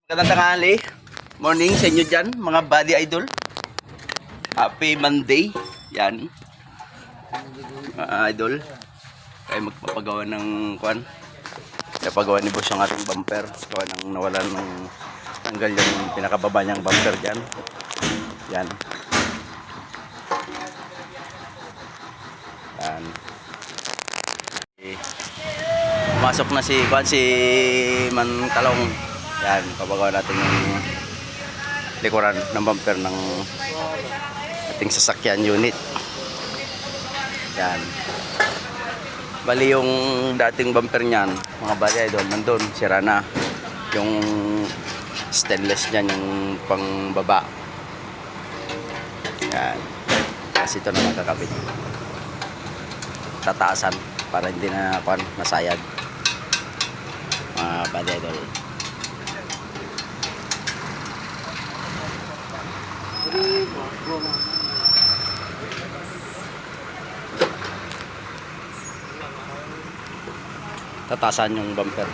Magandang tanghali. Morning sa inyo dyan, mga body idol. Happy Monday. Yan. Mga idol. Tayo magpapagawa ng kwan. Napagawa ni boss yung ating bumper. Gawa nang nawalan ng tanggal yung pinakababa niyang bumper dyan. Yan. Yan. Pumasok na si Mantalong. Yan, papagawa natin yung likuran ng bumper ng ating sasakyan unit. Yan. Bali yung dating bumper niyan, mga bali idol, nandun, sira na. Yung stainless niyan, yung pangbaba. Yan. Kasi ito na nakakabit. Tataasan para hindi na nasayad. Mga bali idol. Tatasan yung bumper.